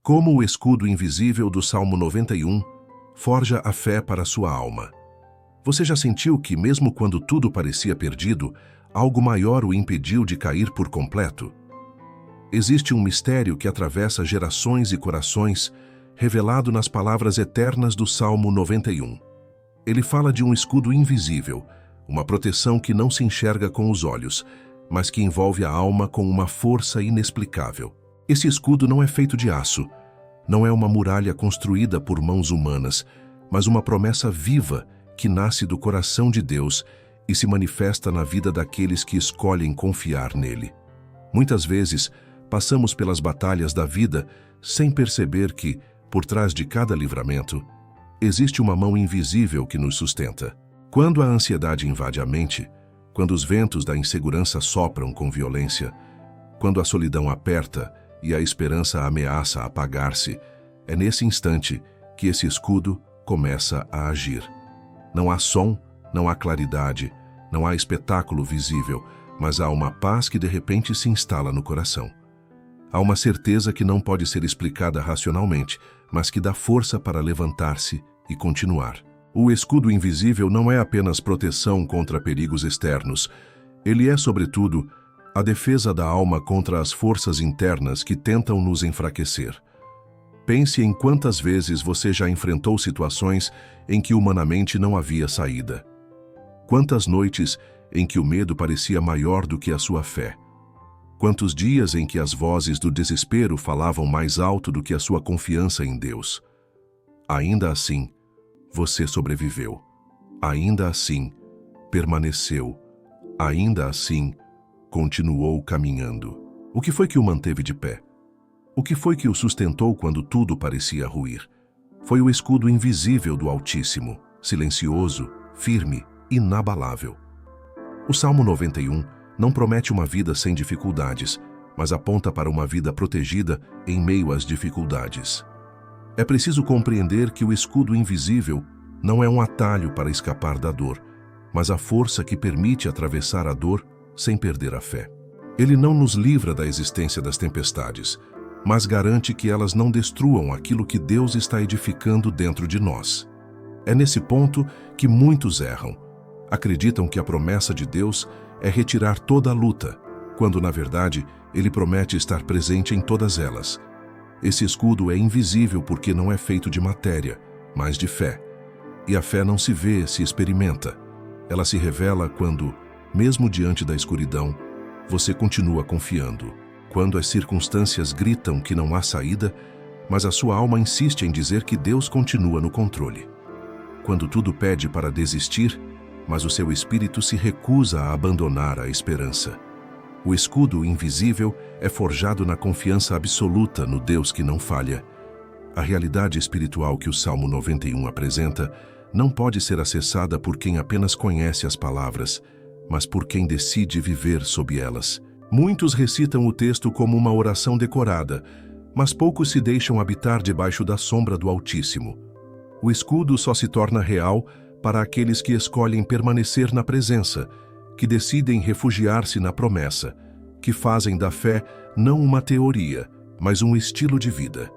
Como o escudo invisível do Salmo 91 forja a fé para a sua alma. Você já sentiu que, mesmo quando tudo parecia perdido, algo maior o impediu de cair por completo? Existe um mistério que atravessa gerações e corações, revelado nas palavras eternas do Salmo 91. Ele fala de um escudo invisível, uma proteção que não se enxerga com os olhos, mas que envolve a alma com uma força inexplicável. Esse escudo não é feito de aço, não é uma muralha construída por mãos humanas, mas uma promessa viva que nasce do coração de Deus e se manifesta na vida daqueles que escolhem confiar nele. Muitas vezes, passamos pelas batalhas da vida sem perceber que, por trás de cada livramento, existe uma mão invisível que nos sustenta. Quando a ansiedade invade a mente, quando os ventos da insegurança sopram com violência, quando a solidão aperta e a esperança ameaça apagar-se, é nesse instante que esse escudo começa a agir. Não há som, não há claridade, não há espetáculo visível, mas há uma paz que de repente se instala no coração. Há uma certeza que não pode ser explicada racionalmente, mas que dá força para levantar-se e continuar. O escudo invisível não é apenas proteção contra perigos externos. Ele é, sobretudo, a defesa da alma contra as forças internas que tentam nos enfraquecer. Pense em quantas vezes você já enfrentou situações em que humanamente não havia saída. Quantas noites em que o medo parecia maior do que a sua fé. Quantos dias em que as vozes do desespero falavam mais alto do que a sua confiança em Deus. Ainda assim, você sobreviveu. Ainda assim, permaneceu. Ainda assim, continuou caminhando. O que foi que o manteve de pé? O que foi que o sustentou quando tudo parecia ruir? Foi o escudo invisível do Altíssimo, silencioso, firme, inabalável. O Salmo 91 não promete uma vida sem dificuldades, mas aponta para uma vida protegida em meio às dificuldades. É preciso compreender que o escudo invisível não é um atalho para escapar da dor, mas a força que permite atravessar a dor sem perder a fé. Ele não nos livra da existência das tempestades, mas garante que elas não destruam aquilo que Deus está edificando dentro de nós. É nesse ponto que muitos erram. Acreditam que a promessa de Deus é retirar toda a luta, quando, na verdade, Ele promete estar presente em todas elas. Esse escudo é invisível porque não é feito de matéria, mas de fé. E a fé não se vê, se experimenta. Ela se revela quando, mesmo diante da escuridão, você continua confiando. Quando as circunstâncias gritam que não há saída, mas a sua alma insiste em dizer que Deus continua no controle. Quando tudo pede para desistir, mas o seu espírito se recusa a abandonar a esperança. O escudo invisível é forjado na confiança absoluta no Deus que não falha. A realidade espiritual que o Salmo 91 apresenta não pode ser acessada por quem apenas conhece as palavras, mas por quem decide viver sob elas. Muitos recitam o texto como uma oração decorada, mas poucos se deixam habitar debaixo da sombra do Altíssimo. O escudo só se torna real para aqueles que escolhem permanecer na presença, que decidem refugiar-se na promessa, que fazem da fé não uma teoria, mas um estilo de vida.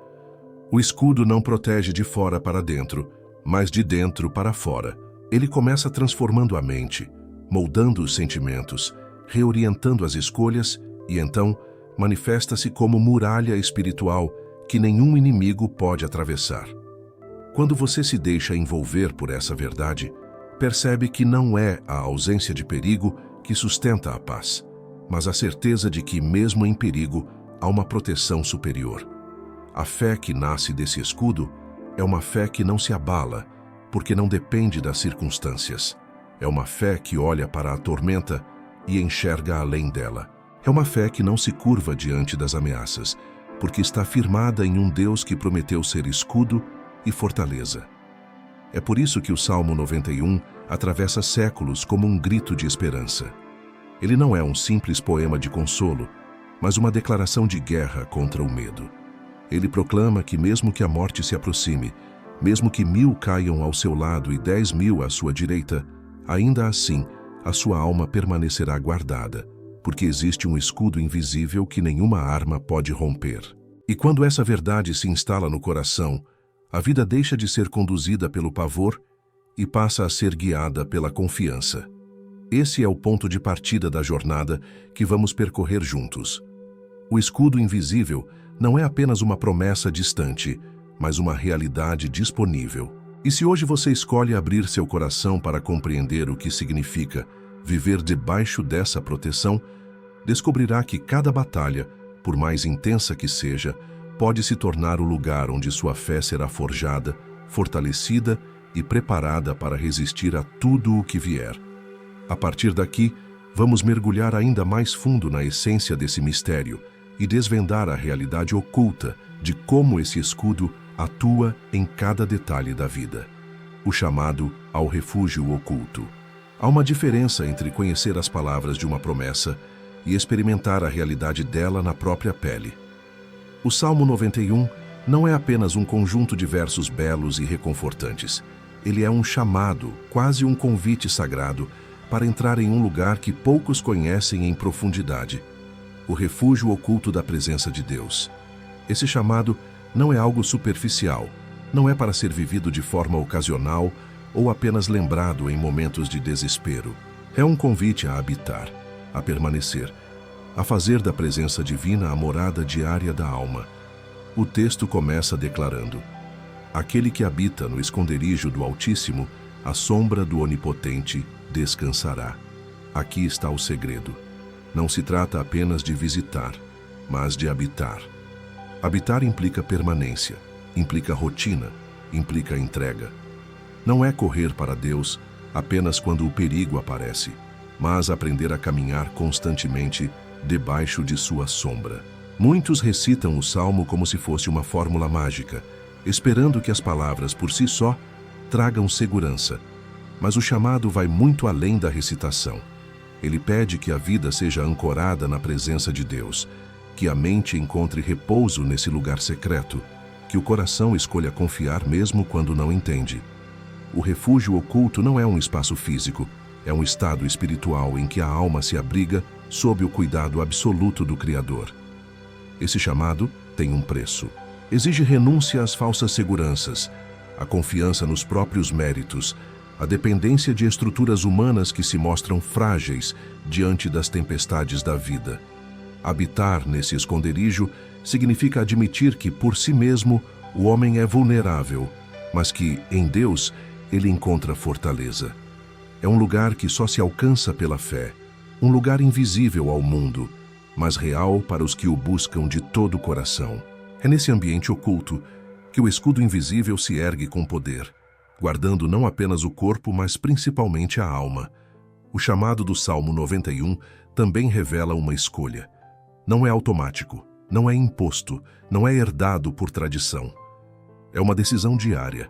O escudo não protege de fora para dentro, mas de dentro para fora. Ele começa transformando a mente, moldando os sentimentos, reorientando as escolhas e então manifesta-se como muralha espiritual que nenhum inimigo pode atravessar. Quando você se deixa envolver por essa verdade, percebe que não é a ausência de perigo que sustenta a paz, mas a certeza de que, mesmo em perigo, há uma proteção superior. A fé que nasce desse escudo é uma fé que não se abala, porque não depende das circunstâncias. É uma fé que olha para a tormenta e enxerga além dela. É uma fé que não se curva diante das ameaças, porque está firmada em um Deus que prometeu ser escudo e fortaleza. É por isso que o Salmo 91 atravessa séculos como um grito de esperança. Ele não é um simples poema de consolo, mas uma declaração de guerra contra o medo. Ele proclama que mesmo que a morte se aproxime, mesmo que 1000 caiam ao seu lado e 10.000 à sua direita, ainda assim a sua alma permanecerá guardada, porque existe um escudo invisível que nenhuma arma pode romper. E quando essa verdade se instala no coração, a vida deixa de ser conduzida pelo pavor e passa a ser guiada pela confiança. Esse é o ponto de partida da jornada que vamos percorrer juntos. O escudo invisível não é apenas uma promessa distante, mas uma realidade disponível. E se hoje você escolhe abrir seu coração para compreender o que significa viver debaixo dessa proteção, descobrirá que cada batalha, por mais intensa que seja, pode se tornar o lugar onde sua fé será forjada, fortalecida e preparada para resistir a tudo o que vier. A partir daqui, vamos mergulhar ainda mais fundo na essência desse mistério e desvendar a realidade oculta de como esse escudo atua em cada detalhe da vida. O chamado ao refúgio oculto. Há uma diferença entre conhecer as palavras de uma promessa e experimentar a realidade dela na própria pele. O Salmo 91 não é apenas um conjunto de versos belos e reconfortantes. Ele é um chamado, quase um convite sagrado, para entrar em um lugar que poucos conhecem em profundidade, o refúgio oculto da presença de Deus. Esse chamado não é algo superficial, não é para ser vivido de forma ocasional ou apenas lembrado em momentos de desespero. É um convite a habitar, a permanecer, a fazer da presença divina a morada diária da alma. O texto começa declarando: aquele que habita no esconderijo do Altíssimo, à sombra do Onipotente, descansará. Aqui está o segredo. Não se trata apenas de visitar, mas de habitar. Habitar implica permanência, implica rotina, implica entrega. Não é correr para Deus apenas quando o perigo aparece, mas aprender a caminhar constantemente debaixo de sua sombra. Muitos recitam o Salmo como se fosse uma fórmula mágica, esperando que as palavras por si só tragam segurança. Mas o chamado vai muito além da recitação. Ele pede que a vida seja ancorada na presença de Deus, que a mente encontre repouso nesse lugar secreto, que o coração escolha confiar mesmo quando não entende. O refúgio oculto não é um espaço físico, é um estado espiritual em que a alma se abriga sob o cuidado absoluto do Criador. Esse chamado tem um preço. Exige renúncia às falsas seguranças, a confiança nos próprios méritos, a dependência de estruturas humanas que se mostram frágeis diante das tempestades da vida. Habitar nesse esconderijo significa admitir que, por si mesmo, o homem é vulnerável, mas que, em Deus, ele encontra fortaleza. É um lugar que só se alcança pela fé, um lugar invisível ao mundo, mas real para os que o buscam de todo o coração. É nesse ambiente oculto que o escudo invisível se ergue com poder, guardando não apenas o corpo, mas principalmente a alma. O chamado do Salmo 91 também revela uma escolha. Não é automático, não é imposto, não é herdado por tradição. É uma decisão diária.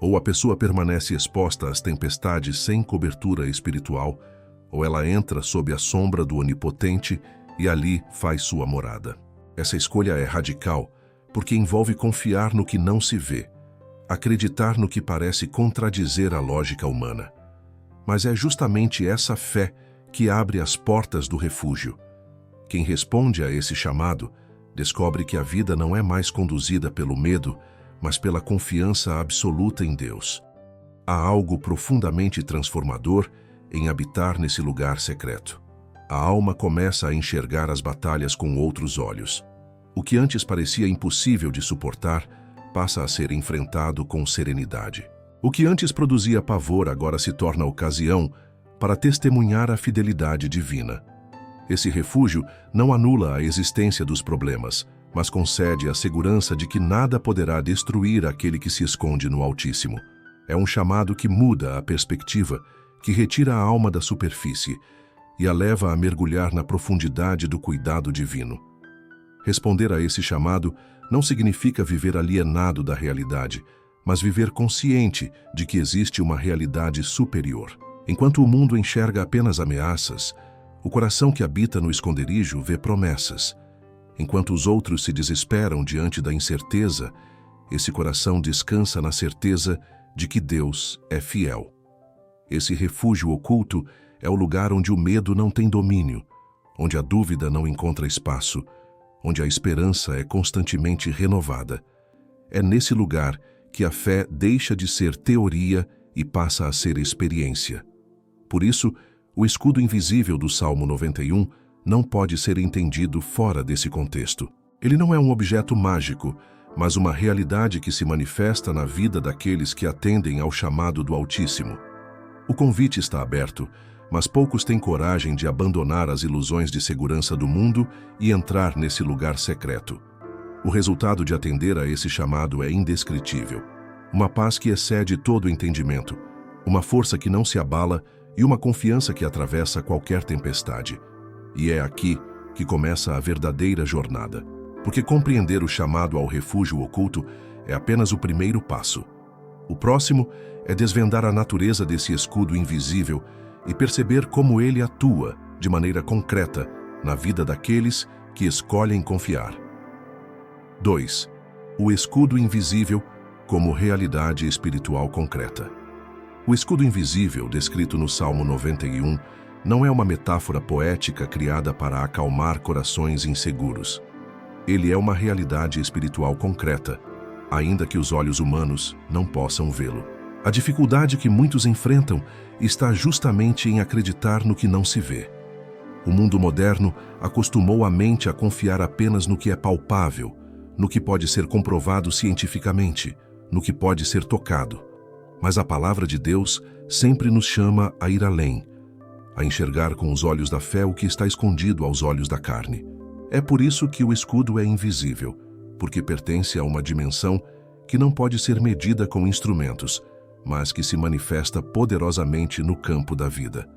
Ou a pessoa permanece exposta às tempestades sem cobertura espiritual, ou ela entra sob a sombra do Onipotente e ali faz sua morada. Essa escolha é radical, porque envolve confiar no que não se vê, acreditar no que parece contradizer a lógica humana. Mas é justamente essa fé que abre as portas do refúgio. Quem responde a esse chamado descobre que a vida não é mais conduzida pelo medo, mas pela confiança absoluta em Deus. Há algo profundamente transformador em habitar nesse lugar secreto. A alma começa a enxergar as batalhas com outros olhos. O que antes parecia impossível de suportar passa a ser enfrentado com serenidade. O que antes produzia pavor agora se torna ocasião para testemunhar a fidelidade divina. Esse refúgio não anula a existência dos problemas, mas concede a segurança de que nada poderá destruir aquele que se esconde no Altíssimo. É um chamado que muda a perspectiva, que retira a alma da superfície e a leva a mergulhar na profundidade do cuidado divino. Responder a esse chamado não significa viver alienado da realidade, mas viver consciente de que existe uma realidade superior. Enquanto o mundo enxerga apenas ameaças, o coração que habita no esconderijo vê promessas. Enquanto os outros se desesperam diante da incerteza, esse coração descansa na certeza de que Deus é fiel. Esse refúgio oculto é o lugar onde o medo não tem domínio, onde a dúvida não encontra espaço, onde a esperança é constantemente renovada. É nesse lugar que a fé deixa de ser teoria e passa a ser experiência. Por isso, o escudo invisível do Salmo 91 não pode ser entendido fora desse contexto. Ele não é um objeto mágico, mas uma realidade que se manifesta na vida daqueles que atendem ao chamado do Altíssimo. O convite está aberto, mas poucos têm coragem de abandonar as ilusões de segurança do mundo e entrar nesse lugar secreto. O resultado de atender a esse chamado é indescritível. Uma paz que excede todo entendimento, uma força que não se abala e uma confiança que atravessa qualquer tempestade. E é aqui que começa a verdadeira jornada, porque compreender o chamado ao refúgio oculto é apenas o primeiro passo. O próximo é desvendar a natureza desse escudo invisível e perceber como ele atua, de maneira concreta, na vida daqueles que escolhem confiar. 2. O escudo invisível como realidade espiritual concreta. O escudo invisível, descrito no Salmo 91, não é uma metáfora poética criada para acalmar corações inseguros. Ele é uma realidade espiritual concreta, ainda que os olhos humanos não possam vê-lo. A dificuldade que muitos enfrentam está justamente em acreditar no que não se vê. O mundo moderno acostumou a mente a confiar apenas no que é palpável, no que pode ser comprovado cientificamente, no que pode ser tocado. Mas a palavra de Deus sempre nos chama a ir além, a enxergar com os olhos da fé o que está escondido aos olhos da carne. É por isso que o escudo é invisível, porque pertence a uma dimensão que não pode ser medida com instrumentos, mas que se manifesta poderosamente no campo da vida.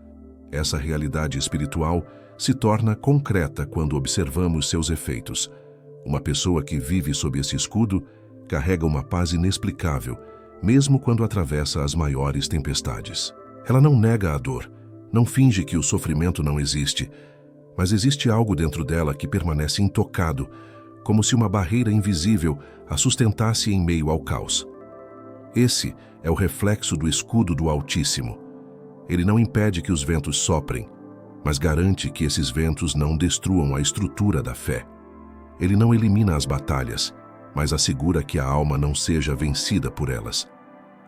Essa realidade espiritual se torna concreta quando observamos seus efeitos. Uma pessoa que vive sob esse escudo carrega uma paz inexplicável, mesmo quando atravessa as maiores tempestades. Ela não nega a dor, não finge que o sofrimento não existe, mas existe algo dentro dela que permanece intocado, como se uma barreira invisível a sustentasse em meio ao caos. Esse é o reflexo do escudo do Altíssimo. Ele não impede que os ventos soprem, mas garante que esses ventos não destruam a estrutura da fé. Ele não elimina as batalhas, mas assegura que a alma não seja vencida por elas.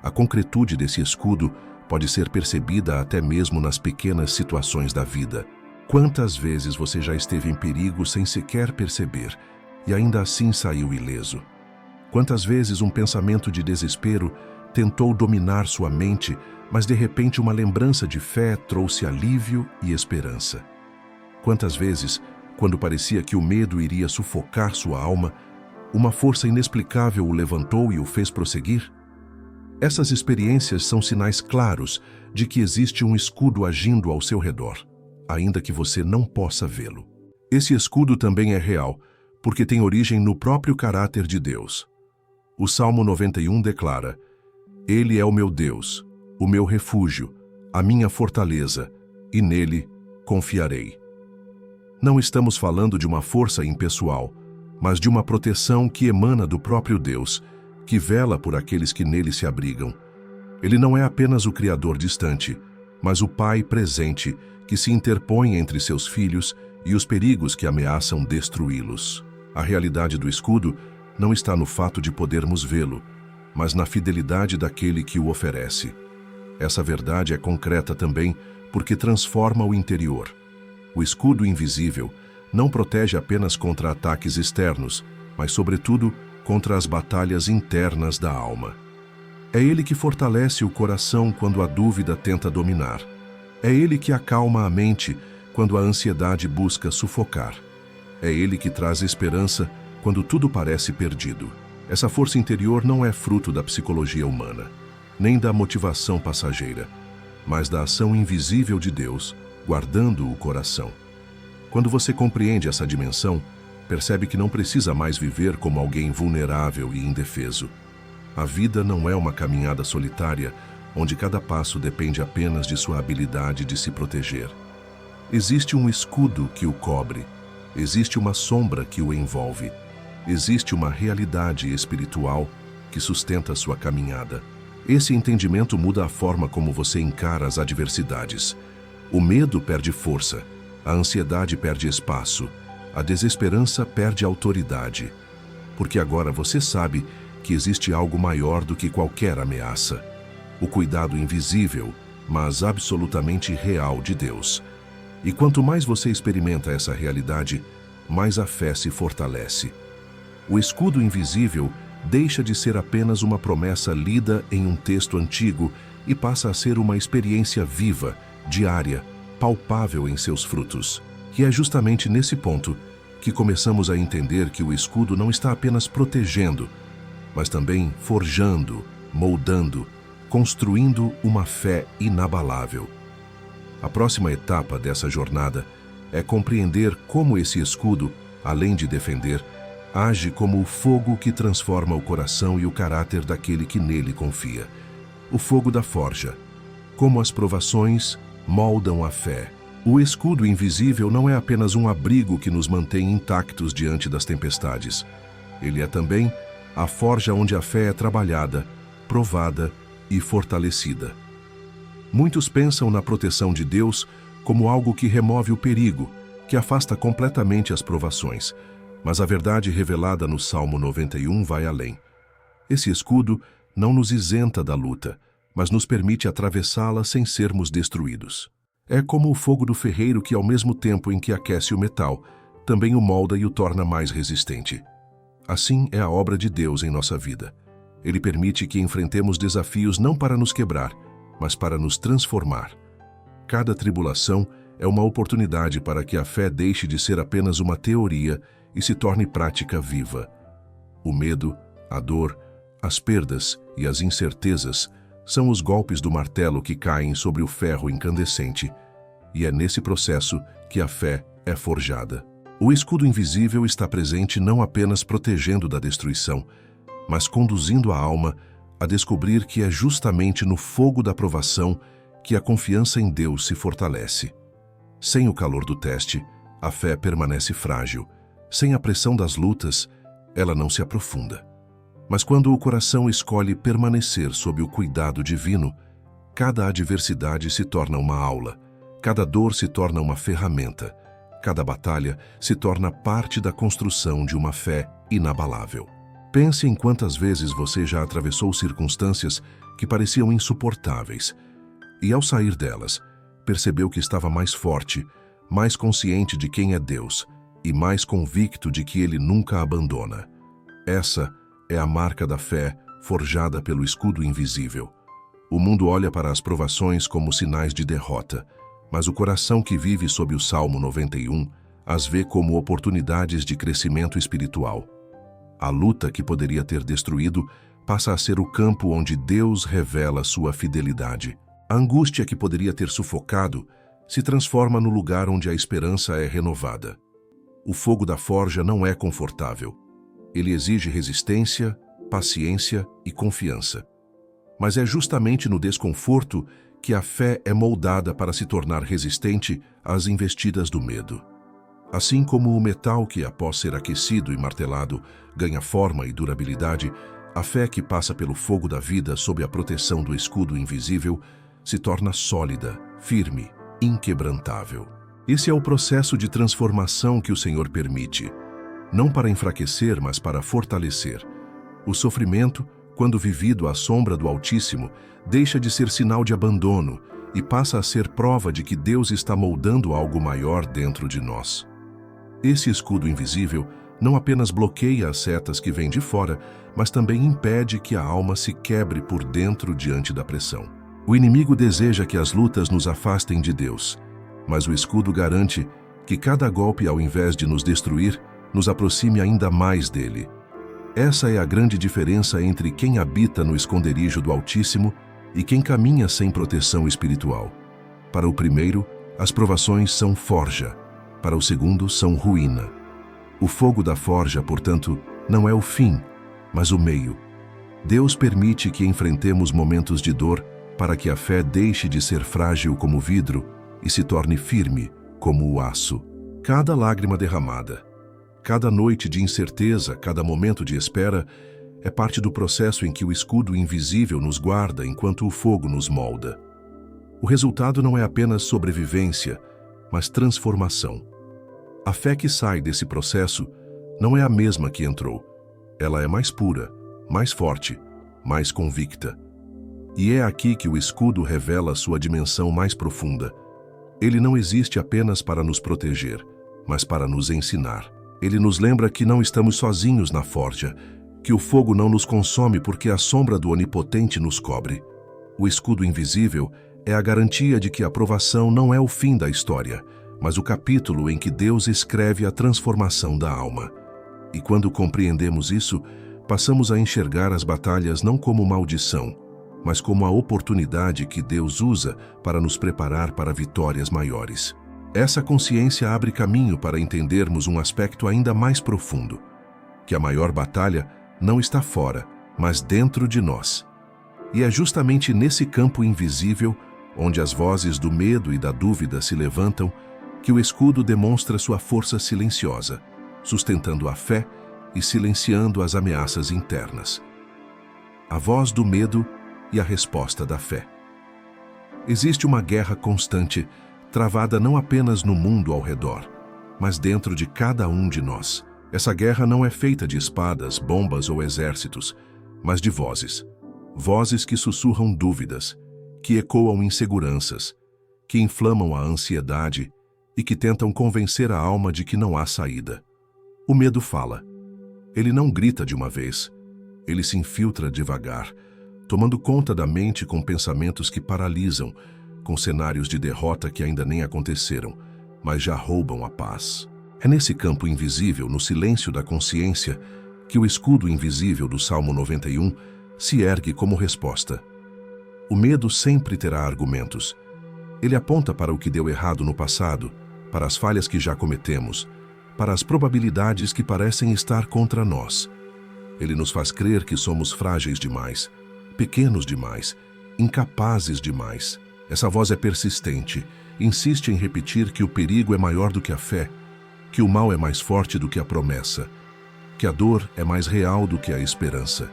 A concretude desse escudo pode ser percebida até mesmo nas pequenas situações da vida. Quantas vezes você já esteve em perigo sem sequer perceber e ainda assim saiu ileso? Quantas vezes um pensamento de desespero tentou dominar sua mente, mas de repente uma lembrança de fé trouxe alívio e esperança? Quantas vezes, quando parecia que o medo iria sufocar sua alma, uma força inexplicável o levantou e o fez prosseguir? Essas experiências são sinais claros de que existe um escudo agindo ao seu redor, ainda que você não possa vê-lo. Esse escudo também é real, porque tem origem no próprio caráter de Deus. O Salmo 91 declara: Ele é o meu Deus, o meu refúgio, a minha fortaleza, e nele confiarei. Não estamos falando de uma força impessoal, mas de uma proteção que emana do próprio Deus, que vela por aqueles que nele se abrigam. Ele não é apenas o Criador distante, mas o Pai presente que se interpõe entre seus filhos e os perigos que ameaçam destruí-los. A realidade do escudo não está no fato de podermos vê-lo, mas na fidelidade daquele que o oferece. Essa verdade é concreta também porque transforma o interior. O escudo invisível não protege apenas contra ataques externos, mas, sobretudo, contra as batalhas internas da alma. É ele que fortalece o coração quando a dúvida tenta dominar. É ele que acalma a mente quando a ansiedade busca sufocar. É ele que traz esperança quando tudo parece perdido. Essa força interior não é fruto da psicologia humana, nem da motivação passageira, mas da ação invisível de Deus, guardando o coração. Quando você compreende essa dimensão, percebe que não precisa mais viver como alguém vulnerável e indefeso. A vida não é uma caminhada solitária, onde cada passo depende apenas de sua habilidade de se proteger. Existe um escudo que o cobre, existe uma sombra que o envolve, existe uma realidade espiritual que sustenta sua caminhada. Esse entendimento muda a forma como você encara as adversidades. O medo perde força, a ansiedade perde espaço, a desesperança perde autoridade, porque agora você sabe que existe algo maior do que qualquer ameaça. O cuidado invisível, mas absolutamente real de Deus. E quanto mais você experimenta essa realidade, mais a fé se fortalece. O escudo invisível deixa de ser apenas uma promessa lida em um texto antigo e passa a ser uma experiência viva, diária, palpável em seus frutos. E é justamente nesse ponto que começamos a entender que o escudo não está apenas protegendo, mas também forjando, moldando, construindo uma fé inabalável. A próxima etapa dessa jornada é compreender como esse escudo, além de defender, age como o fogo que transforma o coração e o caráter daquele que nele confia. O fogo da forja. Como as provações moldam a fé. O escudo invisível não é apenas um abrigo que nos mantém intactos diante das tempestades. Ele é também a forja onde a fé é trabalhada, provada e fortalecida. Muitos pensam na proteção de Deus como algo que remove o perigo, que afasta completamente as provações. Mas a verdade revelada no Salmo 91 vai além. Esse escudo não nos isenta da luta, mas nos permite atravessá-la sem sermos destruídos. É como o fogo do ferreiro que, ao mesmo tempo em que aquece o metal, também o molda e o torna mais resistente. Assim é a obra de Deus em nossa vida. Ele permite que enfrentemos desafios não para nos quebrar, mas para nos transformar. Cada tribulação é uma oportunidade para que a fé deixe de ser apenas uma teoria e se torne prática viva. O medo, a dor, as perdas e as incertezas são os golpes do martelo que caem sobre o ferro incandescente, e é nesse processo que a fé é forjada. O escudo invisível está presente não apenas protegendo da destruição, mas conduzindo a alma a descobrir que é justamente no fogo da provação que a confiança em Deus se fortalece. Sem o calor do teste, a fé permanece frágil. Sem a pressão das lutas, ela não se aprofunda. Mas quando o coração escolhe permanecer sob o cuidado divino, cada adversidade se torna uma aula, cada dor se torna uma ferramenta, cada batalha se torna parte da construção de uma fé inabalável. Pense em quantas vezes você já atravessou circunstâncias que pareciam insuportáveis, e ao sair delas, percebeu que estava mais forte, mais consciente de quem é Deus, e mais convicto de que Ele nunca abandona. Essa é a marca da fé forjada pelo escudo invisível. O mundo olha para as provações como sinais de derrota, mas o coração que vive sob o Salmo 91 as vê como oportunidades de crescimento espiritual. A luta que poderia ter destruído passa a ser o campo onde Deus revela sua fidelidade. A angústia que poderia ter sufocado se transforma no lugar onde a esperança é renovada. O fogo da forja não é confortável. Ele exige resistência, paciência e confiança. Mas é justamente no desconforto que a fé é moldada para se tornar resistente às investidas do medo. Assim como o metal que, após ser aquecido e martelado, ganha forma e durabilidade, a fé que passa pelo fogo da vida sob a proteção do escudo invisível se torna sólida, firme, inquebrantável. Esse é o processo de transformação que o Senhor permite, não para enfraquecer, mas para fortalecer. O sofrimento, quando vivido à sombra do Altíssimo, deixa de ser sinal de abandono e passa a ser prova de que Deus está moldando algo maior dentro de nós. Esse escudo invisível não apenas bloqueia as setas que vêm de fora, mas também impede que a alma se quebre por dentro diante da pressão. O inimigo deseja que as lutas nos afastem de Deus, mas o escudo garante que cada golpe, ao invés de nos destruir, nos aproxime ainda mais dele. Essa é a grande diferença entre quem habita no esconderijo do Altíssimo e quem caminha sem proteção espiritual. Para o primeiro, as provações são forja. Para o segundo, são ruína. O fogo da forja, portanto, não é o fim, mas o meio. Deus permite que enfrentemos momentos de dor para que a fé deixe de ser frágil como vidro e se torne firme como o aço. Cada lágrima derramada, cada noite de incerteza, cada momento de espera é parte do processo em que o escudo invisível nos guarda enquanto o fogo nos molda. O resultado não é apenas sobrevivência, mas transformação. A fé que sai desse processo não é a mesma que entrou. Ela é mais pura, mais forte, mais convicta. E é aqui que o escudo revela sua dimensão mais profunda. Ele não existe apenas para nos proteger, mas para nos ensinar. Ele nos lembra que não estamos sozinhos na forja, que o fogo não nos consome porque a sombra do Onipotente nos cobre. O escudo invisível é a garantia de que a provação não é o fim da história, mas o capítulo em que Deus escreve a transformação da alma. E quando compreendemos isso, passamos a enxergar as batalhas não como maldição, mas como a oportunidade que Deus usa para nos preparar para vitórias maiores. Essa consciência abre caminho para entendermos um aspecto ainda mais profundo, que a maior batalha não está fora, mas dentro de nós. E é justamente nesse campo invisível, onde as vozes do medo e da dúvida se levantam, que o escudo demonstra sua força silenciosa, sustentando a fé e silenciando as ameaças internas. A voz do medo e a resposta da fé. Existe uma guerra constante, travada não apenas no mundo ao redor, mas dentro de cada um de nós. Essa guerra não é feita de espadas, bombas ou exércitos, mas de vozes. Vozes que sussurram dúvidas, que ecoam inseguranças, que inflamam a ansiedade e que tentam convencer a alma de que não há saída. O medo fala. Ele não grita de uma vez. Ele se infiltra devagar, tomando conta da mente com pensamentos que paralisam, com cenários de derrota que ainda nem aconteceram, mas já roubam a paz. É nesse campo invisível, no silêncio da consciência, que o escudo invisível do Salmo 91 se ergue como resposta. O medo sempre terá argumentos. Ele aponta para o que deu errado no passado, para as falhas que já cometemos, para as probabilidades que parecem estar contra nós. Ele nos faz crer que somos frágeis demais, pequenos demais, incapazes demais. Essa voz é persistente, insiste em repetir que o perigo é maior do que a fé, que o mal é mais forte do que a promessa, que a dor é mais real do que a esperança.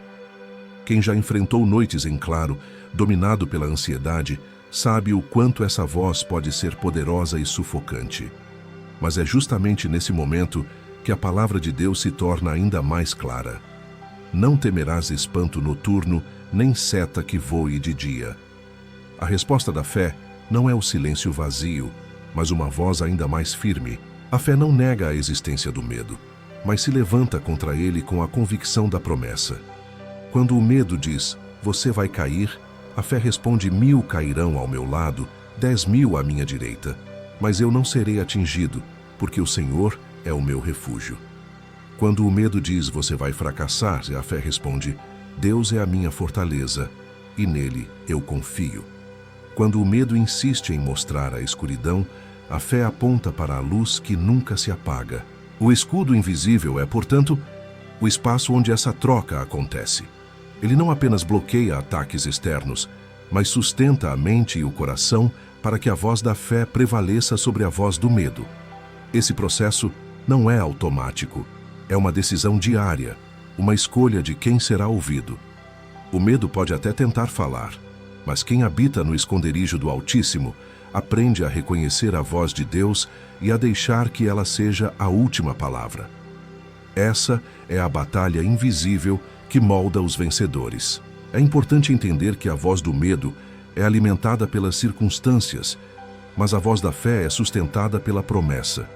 Quem já enfrentou noites em claro, dominado pela ansiedade, sabe o quanto essa voz pode ser poderosa e sufocante. Mas é justamente nesse momento que a palavra de Deus se torna ainda mais clara. Não temerás espanto noturno, nem seta que voe de dia. A resposta da fé não é o silêncio vazio, mas uma voz ainda mais firme. A fé não nega a existência do medo, mas se levanta contra ele com a convicção da promessa. Quando o medo diz, você vai cair, a fé responde, 1000 cairão ao meu lado, 10.000 à minha direita, mas eu não serei atingido, porque o Senhor é o meu refúgio. Quando o medo diz, você vai fracassar, a fé responde, Deus é a minha fortaleza, e nele eu confio. Quando o medo insiste em mostrar a escuridão, a fé aponta para a luz que nunca se apaga. O escudo invisível é, portanto, o espaço onde essa troca acontece. Ele não apenas bloqueia ataques externos, mas sustenta a mente e o coração para que a voz da fé prevaleça sobre a voz do medo. Esse processo não é automático, é uma decisão diária, uma escolha de quem será ouvido. O medo pode até tentar falar, mas quem habita no esconderijo do Altíssimo aprende a reconhecer a voz de Deus e a deixar que ela seja a última palavra. Essa é a batalha invisível que molda os vencedores. É importante entender que a voz do medo é alimentada pelas circunstâncias, mas a voz da fé é sustentada pela promessa.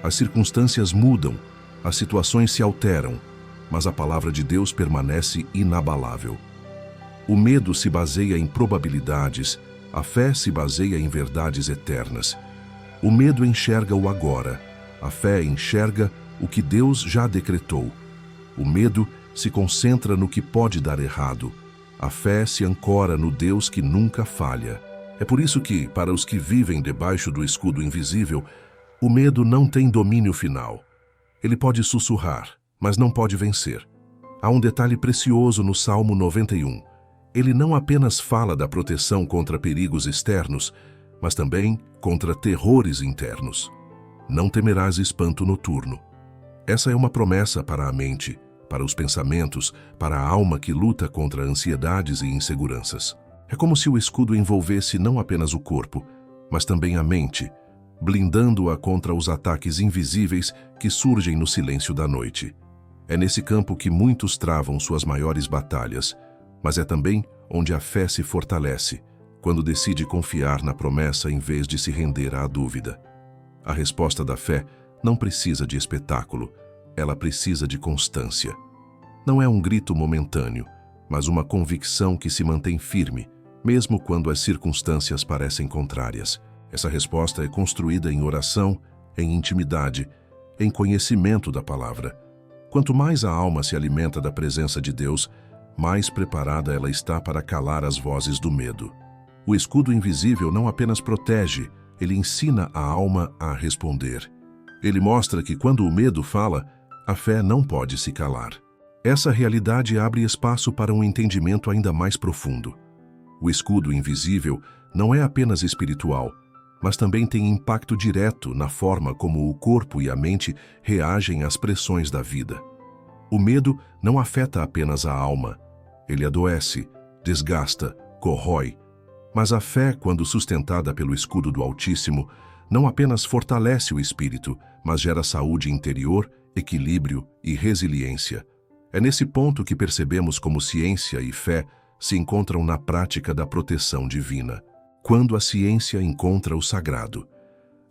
As circunstâncias mudam, as situações se alteram, mas a palavra de Deus permanece inabalável. O medo se baseia em probabilidades, a fé se baseia em verdades eternas. O medo enxerga o agora, a fé enxerga o que Deus já decretou. O medo se concentra no que pode dar errado. A fé se ancora no Deus que nunca falha. É por isso que, para os que vivem debaixo do escudo invisível, o medo não tem domínio final. Ele pode sussurrar, mas não pode vencer. Há um detalhe precioso no Salmo 91. Ele não apenas fala da proteção contra perigos externos, mas também contra terrores internos. Não temerás espanto noturno. Essa é uma promessa para a mente, para os pensamentos, para a alma que luta contra ansiedades e inseguranças. É como se o escudo envolvesse não apenas o corpo, mas também a mente, blindando-a contra os ataques invisíveis que surgem no silêncio da noite. É nesse campo que muitos travam suas maiores batalhas, mas é também onde a fé se fortalece, quando decide confiar na promessa em vez de se render à dúvida. A resposta da fé não precisa de espetáculo, ela precisa de constância. Não é um grito momentâneo, mas uma convicção que se mantém firme, mesmo quando as circunstâncias parecem contrárias. Essa resposta é construída em oração, em intimidade, em conhecimento da palavra. Quanto mais a alma se alimenta da presença de Deus, mais preparada ela está para calar as vozes do medo. O escudo invisível não apenas protege, ele ensina a alma a responder. Ele mostra que quando o medo fala, a fé não pode se calar. Essa realidade abre espaço para um entendimento ainda mais profundo. O escudo invisível não é apenas espiritual, mas também tem impacto direto na forma como o corpo e a mente reagem às pressões da vida. O medo não afeta apenas a alma. Ele adoece, desgasta, corrói. Mas a fé, quando sustentada pelo escudo do Altíssimo, não apenas fortalece o espírito, mas gera saúde interior, equilíbrio e resiliência. É nesse ponto que percebemos como ciência e fé se encontram na prática da proteção divina. Quando a ciência encontra o sagrado.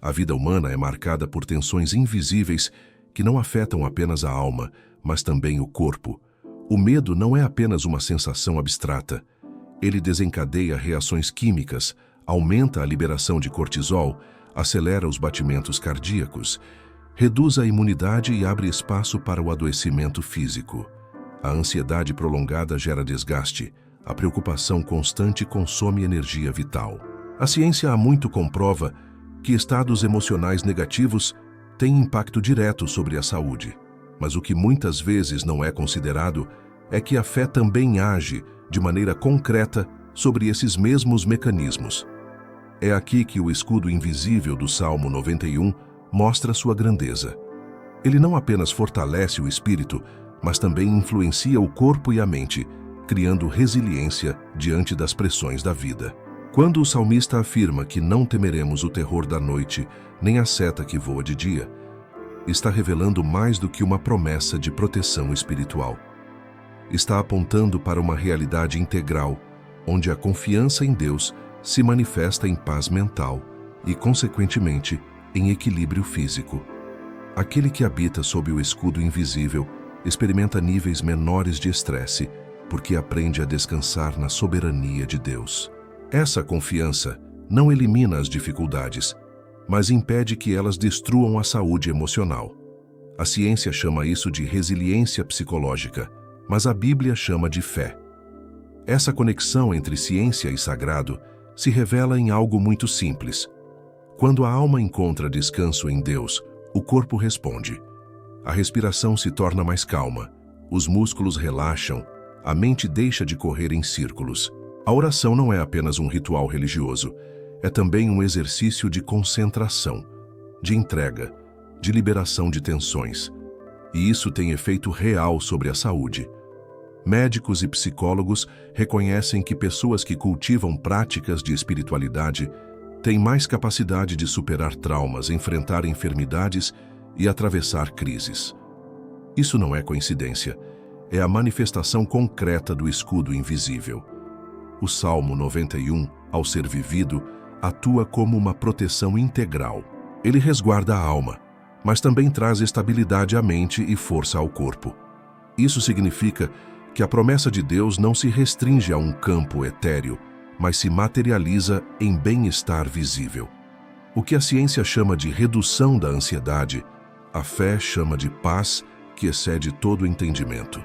A vida humana é marcada por tensões invisíveis que não afetam apenas a alma, mas também o corpo. O medo não é apenas uma sensação abstrata. Ele desencadeia reações químicas, aumenta a liberação de cortisol, acelera os batimentos cardíacos, reduz a imunidade e abre espaço para o adoecimento físico. A ansiedade prolongada gera desgaste. A preocupação constante consome energia vital. A ciência há muito comprova que estados emocionais negativos têm impacto direto sobre a saúde. Mas o que muitas vezes não é considerado é que a fé também age de maneira concreta sobre esses mesmos mecanismos. É aqui que o escudo invisível do Salmo 91 mostra sua grandeza. Ele não apenas fortalece o espírito, mas também influencia o corpo e a mente, criando resiliência diante das pressões da vida. Quando o salmista afirma que não temeremos o terror da noite, nem a seta que voa de dia, está revelando mais do que uma promessa de proteção espiritual. Está apontando para uma realidade integral, onde a confiança em Deus se manifesta em paz mental e, consequentemente, em equilíbrio físico. Aquele que habita sob o escudo invisível experimenta níveis menores de estresse, porque aprende a descansar na soberania de Deus. Essa confiança não elimina as dificuldades, mas impede que elas destruam a saúde emocional. A ciência chama isso de resiliência psicológica, mas a Bíblia chama de fé. Essa conexão entre ciência e sagrado se revela em algo muito simples. Quando a alma encontra descanso em Deus, o corpo responde. A respiração se torna mais calma, os músculos relaxam, a mente deixa de correr em círculos. A oração não é apenas um ritual religioso, é também um exercício de concentração, de entrega, de liberação de tensões. E isso tem efeito real sobre a saúde. Médicos e psicólogos reconhecem que pessoas que cultivam práticas de espiritualidade têm mais capacidade de superar traumas, enfrentar enfermidades e atravessar crises. Isso não é coincidência, é a manifestação concreta do escudo invisível. O Salmo 91, ao ser vivido, atua como uma proteção integral. Ele resguarda a alma, mas também traz estabilidade à mente e força ao corpo. Isso significa que a promessa de Deus não se restringe a um campo etéreo, mas se materializa em bem-estar visível. O que a ciência chama de redução da ansiedade, a fé chama de paz que excede todo entendimento.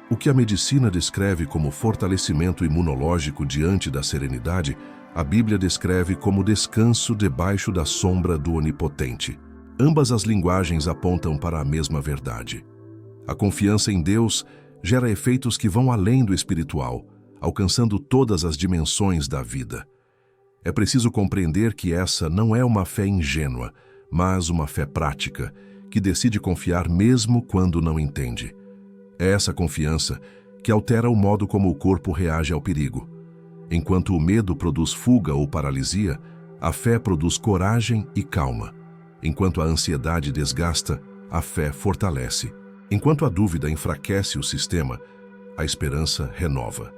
O que a medicina descreve como fortalecimento imunológico diante da serenidade, a Bíblia descreve como descanso debaixo da sombra do Onipotente. Ambas as linguagens apontam para a mesma verdade. A confiança em Deus gera efeitos que vão além do espiritual, alcançando todas as dimensões da vida. É preciso compreender que essa não é uma fé ingênua, mas uma fé prática, que decide confiar mesmo quando não entende. É essa confiança que altera o modo como o corpo reage ao perigo. Enquanto o medo produz fuga ou paralisia, A fé produz coragem e calma. Enquanto a ansiedade desgasta, a fé fortalece. Enquanto a dúvida enfraquece o sistema, a esperança renova.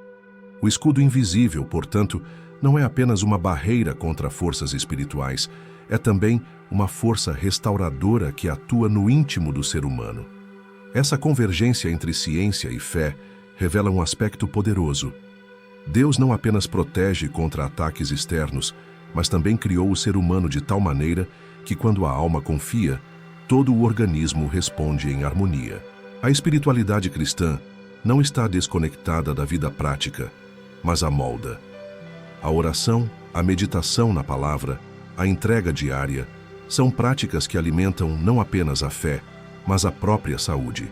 O escudo invisível, portanto, não é apenas uma barreira contra forças espirituais, é também uma força restauradora que atua no íntimo do ser humano. Essa convergência entre ciência e fé revela um aspecto poderoso. Deus não apenas protege contra ataques externos, mas também criou o ser humano de tal maneira que, quando a alma confia, todo o organismo responde em harmonia. A espiritualidade cristã não está desconectada da vida prática, mas a molda. A oração, a meditação na palavra, a entrega diária, são práticas que alimentam não apenas a fé, mas a própria saúde.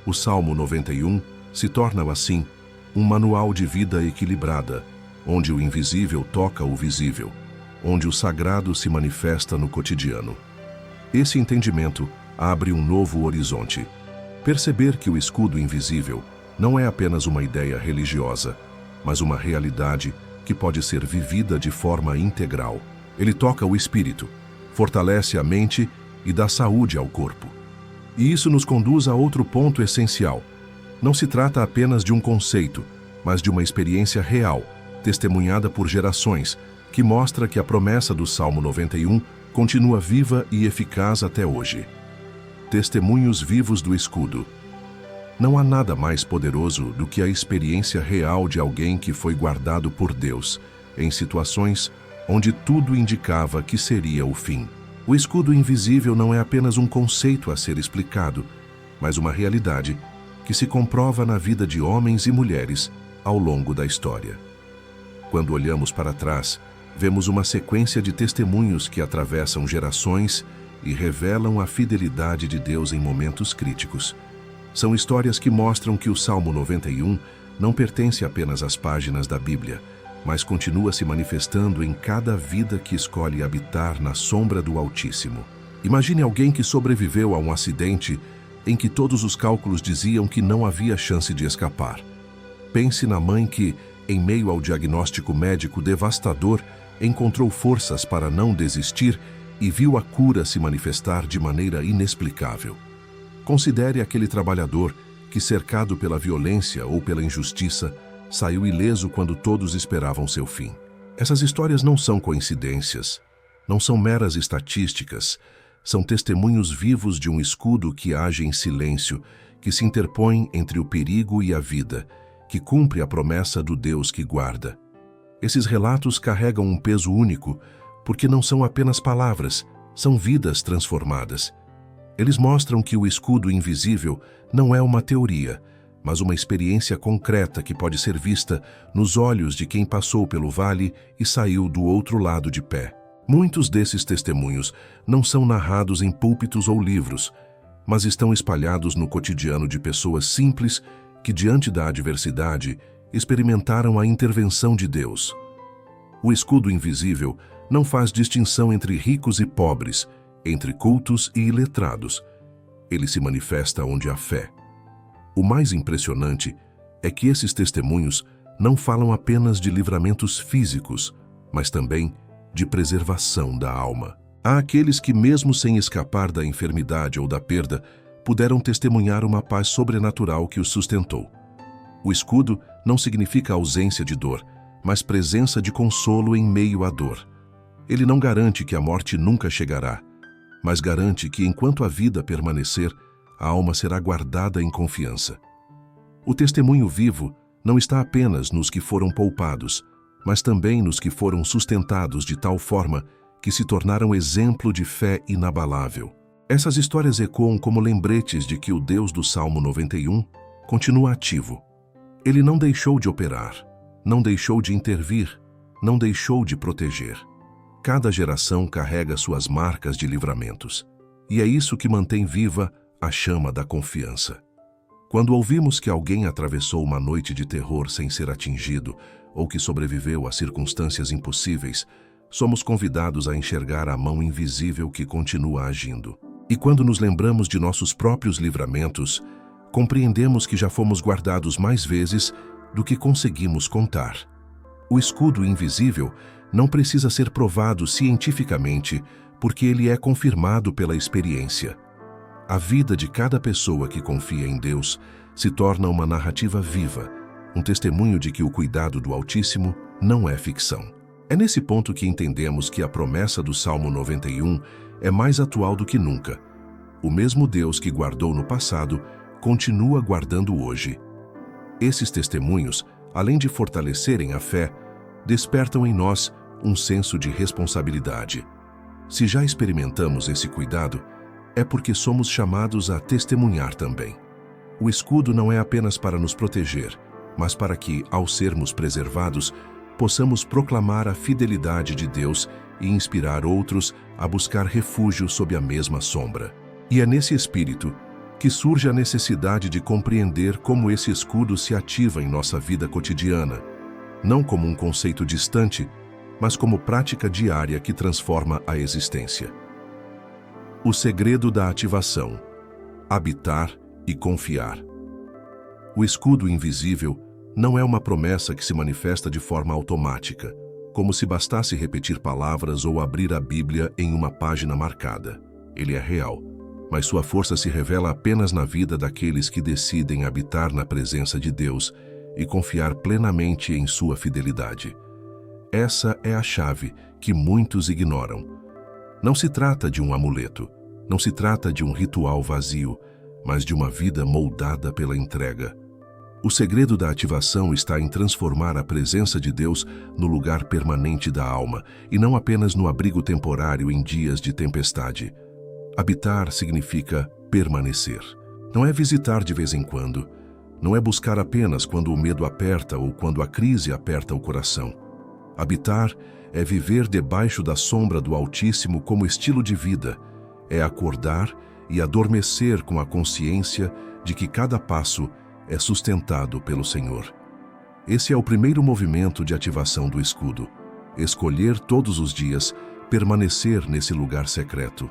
O Salmo 91 se torna, assim, um manual de vida equilibrada, onde o invisível toca o visível, onde o sagrado se manifesta no cotidiano. Esse entendimento abre um novo horizonte. Perceber que o escudo invisível não é apenas uma ideia religiosa, mas uma realidade que pode ser vivida de forma integral. Ele toca o espírito, fortalece a mente e dá saúde ao corpo. E isso nos conduz a outro ponto essencial. Não se trata apenas de um conceito, mas de uma experiência real, testemunhada por gerações, que mostra que a promessa do Salmo 91 continua viva e eficaz até hoje. Testemunhos vivos do escudo. Não há nada mais poderoso do que a experiência real de alguém que foi guardado por Deus, em situações onde tudo indicava que seria o fim. O escudo invisível não é apenas um conceito a ser explicado, mas uma realidade que se comprova na vida de homens e mulheres ao longo da história. Quando olhamos para trás, vemos uma sequência de testemunhos que atravessam gerações e revelam a fidelidade de Deus em momentos críticos. São histórias que mostram que o Salmo 91 não pertence apenas às páginas da Bíblia, mas continua se manifestando em cada vida que escolhe habitar na sombra do Altíssimo. Imagine alguém que sobreviveu a um acidente em que todos os cálculos diziam que não havia chance de escapar. Pense na mãe que, em meio ao diagnóstico médico devastador, encontrou forças para não desistir e viu a cura se manifestar de maneira inexplicável. Considere aquele trabalhador que, cercado pela violência ou pela injustiça, saiu ileso quando todos esperavam seu fim. Essas histórias não são coincidências, não são meras estatísticas, são testemunhos vivos de um escudo que age em silêncio, que se interpõe entre o perigo e a vida, que cumpre a promessa do Deus que guarda. Esses relatos carregam um peso único, porque não são apenas palavras, são vidas transformadas. Eles mostram que o escudo invisível não é uma teoria, mas uma experiência concreta que pode ser vista nos olhos de quem passou pelo vale e saiu do outro lado de pé. Muitos desses testemunhos não são narrados em púlpitos ou livros, mas estão espalhados no cotidiano de pessoas simples que, diante da adversidade, experimentaram a intervenção de Deus. O escudo invisível não faz distinção entre ricos e pobres, entre cultos e iletrados. Ele se manifesta onde há fé. O mais impressionante é que esses testemunhos não falam apenas de livramentos físicos, mas também de preservação da alma. Há aqueles que, mesmo sem escapar da enfermidade ou da perda, puderam testemunhar uma paz sobrenatural que os sustentou. O escudo não significa ausência de dor, mas presença de consolo em meio à dor. Ele não garante que a morte nunca chegará, mas garante que, enquanto a vida permanecer, a alma será guardada em confiança. O testemunho vivo não está apenas nos que foram poupados, mas também nos que foram sustentados de tal forma que se tornaram exemplo de fé inabalável. Essas histórias ecoam como lembretes de que o Deus do Salmo 91 continua ativo. Ele não deixou de operar, não deixou de intervir, não deixou de proteger. Cada geração carrega suas marcas de livramentos, e é isso que mantém viva a chama da confiança. Quando ouvimos que alguém atravessou uma noite de terror sem ser atingido, ou que sobreviveu a circunstâncias impossíveis, somos convidados a enxergar a mão invisível que continua agindo. E quando nos lembramos de nossos próprios livramentos, compreendemos que já fomos guardados mais vezes do que conseguimos contar. O escudo invisível Não precisa ser provado cientificamente, porque ele é confirmado pela experiência. A vida de cada pessoa que confia em Deus se torna uma narrativa viva, um testemunho de que o cuidado do Altíssimo não é ficção. É nesse ponto que entendemos que a promessa do Salmo 91 é mais atual do que nunca. O mesmo Deus que guardou no passado, continua guardando hoje. Esses testemunhos, além de fortalecerem a fé, despertam em nós um senso de responsabilidade. Se já experimentamos esse cuidado, é porque somos chamados a testemunhar também. O escudo não é apenas para nos proteger, mas para que, ao sermos preservados, possamos proclamar a fidelidade de Deus e inspirar outros a buscar refúgio sob a mesma sombra. E é nesse espírito que surge a necessidade de compreender como esse escudo se ativa em nossa vida cotidiana, não como um conceito distante, mas como prática diária que transforma a existência. O segredo da ativação: habitar e confiar. O escudo invisível não é uma promessa que se manifesta de forma automática, como se bastasse repetir palavras ou abrir a Bíblia em uma página marcada. Ele é real, mas sua força se revela apenas na vida daqueles que decidem habitar na presença de Deus e confiar plenamente em sua fidelidade. Essa é a chave que muitos ignoram. Não se trata de um amuleto, não se trata de um ritual vazio, mas de uma vida moldada pela entrega. O segredo da ativação está em transformar a presença de Deus no lugar permanente da alma, e não apenas no abrigo temporário em dias de tempestade. Habitar significa permanecer. Não é visitar de vez em quando, não é buscar apenas quando o medo aperta ou quando a crise aperta o coração. Habitar é viver debaixo da sombra do Altíssimo como estilo de vida, é acordar e adormecer com a consciência de que cada passo é sustentado pelo Senhor. Esse é o primeiro movimento de ativação do escudo: escolher todos os dias permanecer nesse lugar secreto.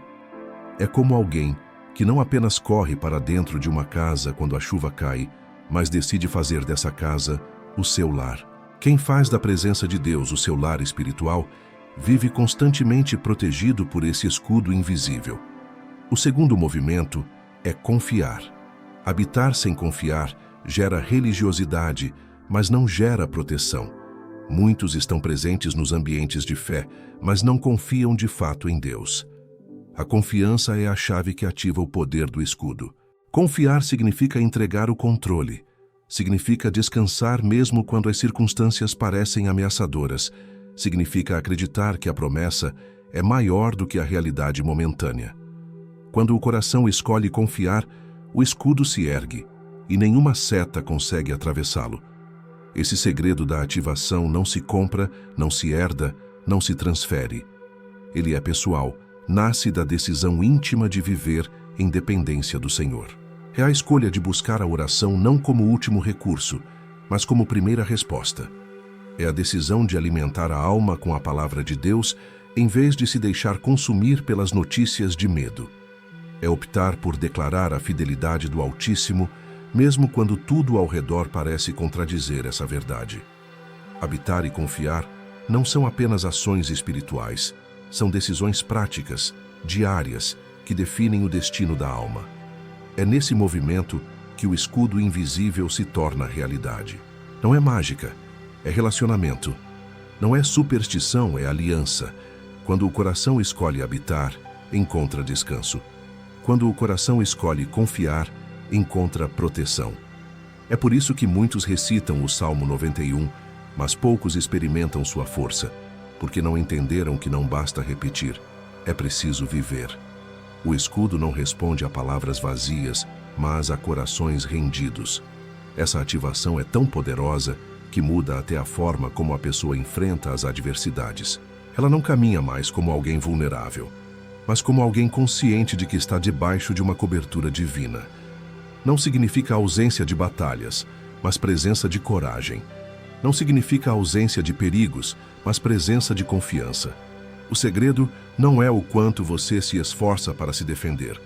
É como alguém que não apenas corre para dentro de uma casa quando a chuva cai, mas decide fazer dessa casa o seu lar. Quem faz da presença de Deus o seu lar espiritual, vive constantemente protegido por esse escudo invisível. O segundo movimento é confiar. Habitar sem confiar gera religiosidade, mas não gera proteção. Muitos estão presentes nos ambientes de fé, mas não confiam de fato em Deus. A confiança é a chave que ativa o poder do escudo. Confiar significa entregar o controle. Significa descansar mesmo quando as circunstâncias parecem ameaçadoras. Significa acreditar que a promessa é maior do que a realidade momentânea. Quando o coração escolhe confiar, o escudo se ergue e nenhuma seta consegue atravessá-lo. Esse segredo da ativação não se compra, não se herda, não se transfere. Ele é pessoal, nasce da decisão íntima de viver em dependência do Senhor. É a escolha de buscar a oração não como último recurso, mas como primeira resposta. É a decisão de alimentar a alma com a palavra de Deus, em vez de se deixar consumir pelas notícias de medo. É optar por declarar a fidelidade do Altíssimo, mesmo quando tudo ao redor parece contradizer essa verdade. Habitar e confiar não são apenas ações espirituais, são decisões práticas, diárias, que definem o destino da alma. É nesse movimento que o escudo invisível se torna realidade. Não é mágica, é relacionamento. Não é superstição, é aliança. Quando o coração escolhe habitar, encontra descanso. Quando o coração escolhe confiar, encontra proteção. É por isso que muitos recitam o Salmo 91, mas poucos experimentam sua força, porque não entenderam que não basta repetir, é preciso viver. O escudo não responde a palavras vazias, mas a corações rendidos. Essa ativação é tão poderosa que muda até a forma como a pessoa enfrenta as adversidades. Ela não caminha mais como alguém vulnerável, mas como alguém consciente de que está debaixo de uma cobertura divina. Não significa ausência de batalhas, mas presença de coragem. Não significa ausência de perigos, mas presença de confiança. O segredo não é o quanto você se esforça para se defender,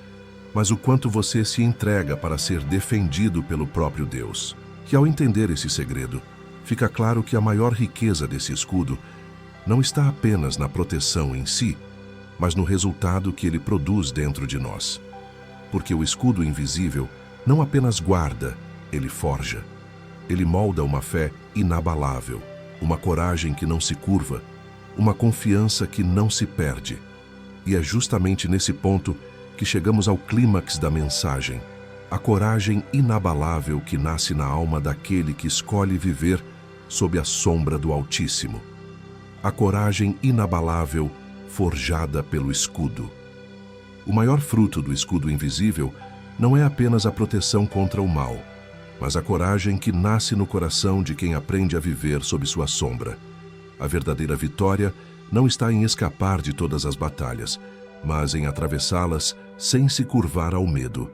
mas o quanto você se entrega para ser defendido pelo próprio Deus. E ao entender esse segredo, fica claro que a maior riqueza desse escudo não está apenas na proteção em si, mas no resultado que ele produz dentro de nós. Porque o escudo invisível não apenas guarda, ele forja. Ele molda uma fé inabalável, uma coragem que não se curva, uma confiança que não se perde. E é justamente nesse ponto que chegamos ao clímax da mensagem, a coragem inabalável que nasce na alma daquele que escolhe viver sob a sombra do Altíssimo. A coragem inabalável forjada pelo escudo. O maior fruto do escudo invisível não é apenas a proteção contra o mal, mas a coragem que nasce no coração de quem aprende a viver sob sua sombra. A verdadeira vitória não está em escapar de todas as batalhas, mas em atravessá-las sem se curvar ao medo.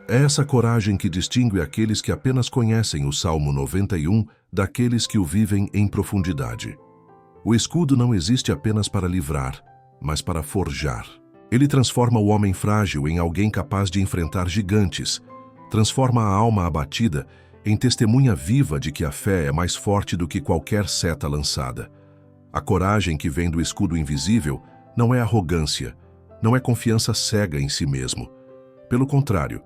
É essa coragem que distingue aqueles que apenas conhecem o Salmo 91 daqueles que o vivem em profundidade. O escudo não existe apenas para livrar, mas para forjar. Ele transforma o homem frágil em alguém capaz de enfrentar gigantes, transforma a alma abatida em testemunha viva de que a fé é mais forte do que qualquer seta lançada. A coragem que vem do escudo invisível não é arrogância, não é confiança cega em si mesmo. Pelo contrário,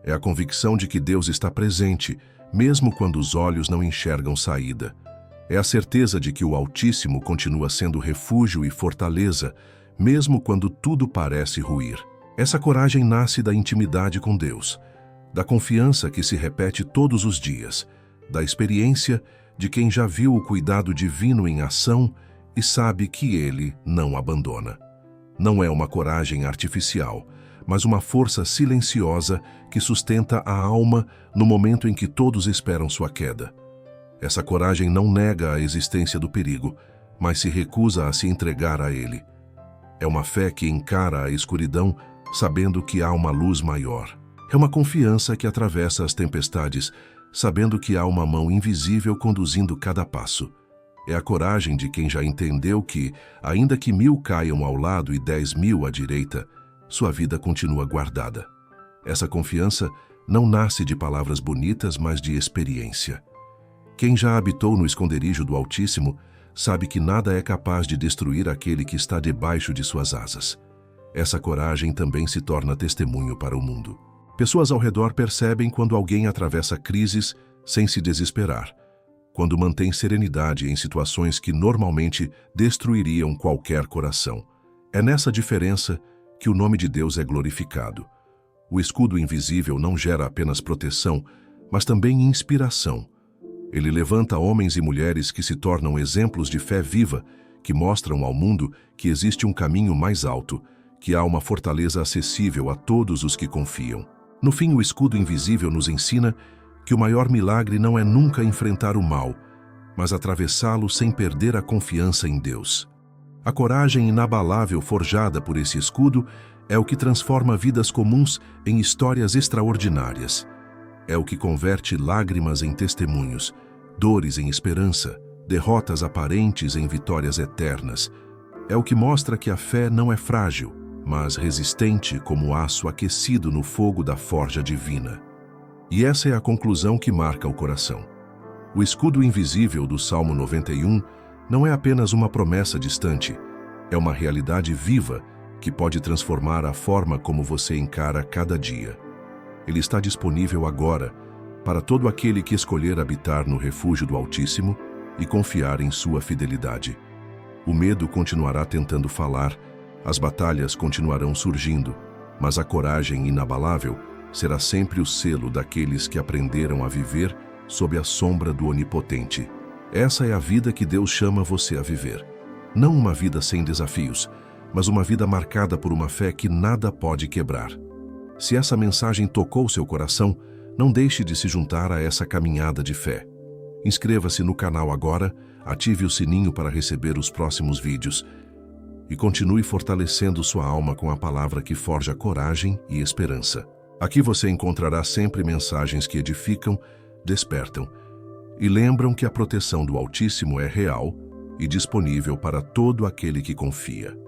é a convicção de que Deus está presente, mesmo quando os olhos não enxergam saída. É a certeza de que o Altíssimo continua sendo refúgio e fortaleza, mesmo quando tudo parece ruir. Essa coragem nasce da intimidade com Deus, da confiança que se repete todos os dias, da experiência de quem já viu o cuidado divino em ação e sabe que Ele não abandona. Não é uma coragem artificial, mas uma força silenciosa que sustenta a alma no momento em que todos esperam sua queda. Essa coragem não nega a existência do perigo, mas se recusa a se entregar a ele. É uma fé que encara a escuridão, sabendo que há uma luz maior. É uma confiança que atravessa as tempestades, sabendo que há uma mão invisível conduzindo cada passo. É a coragem de quem já entendeu que, ainda que 1000 caiam ao lado e 10.000 à direita, sua vida continua guardada. Essa confiança não nasce de palavras bonitas, mas de experiência. Quem já habitou no esconderijo do Altíssimo sabe que nada é capaz de destruir aquele que está debaixo de suas asas. Essa coragem também se torna testemunho para o mundo. Pessoas ao redor percebem quando alguém atravessa crises sem se desesperar, quando mantém serenidade em situações que normalmente destruiriam qualquer coração. É nessa diferença que o nome de Deus é glorificado. O escudo invisível não gera apenas proteção, mas também inspiração. Ele levanta homens e mulheres que se tornam exemplos de fé viva, que mostram ao mundo que existe um caminho mais alto, que há uma fortaleza acessível a todos os que confiam. No fim, o escudo invisível nos ensina que o maior milagre não é nunca enfrentar o mal, mas atravessá-lo sem perder a confiança em Deus. A coragem inabalável forjada por esse escudo é o que transforma vidas comuns em histórias extraordinárias. É o que converte lágrimas em testemunhos, dores em esperança, derrotas aparentes em vitórias eternas. É o que mostra que a fé não é frágil, mas resistente como aço aquecido no fogo da forja divina. E essa é a conclusão que marca o coração. O escudo invisível do Salmo 91 não é apenas uma promessa distante, é uma realidade viva que pode transformar a forma como você encara cada dia. Ele está disponível agora para todo aquele que escolher habitar no refúgio do Altíssimo e confiar em sua fidelidade. O medo continuará tentando falar, as batalhas continuarão surgindo, mas a coragem inabalável será sempre o selo daqueles que aprenderam a viver sob a sombra do Onipotente. Essa é a vida que Deus chama você a viver. Não uma vida sem desafios, mas uma vida marcada por uma fé que nada pode quebrar. Se essa mensagem tocou seu coração, não deixe de se juntar a essa caminhada de fé. Inscreva-se no canal agora, ative o sininho para receber os próximos vídeos e continue fortalecendo sua alma com a palavra que forja coragem e esperança. Aqui você encontrará sempre mensagens que edificam, despertam e lembram que a proteção do Altíssimo é real e disponível para todo aquele que confia.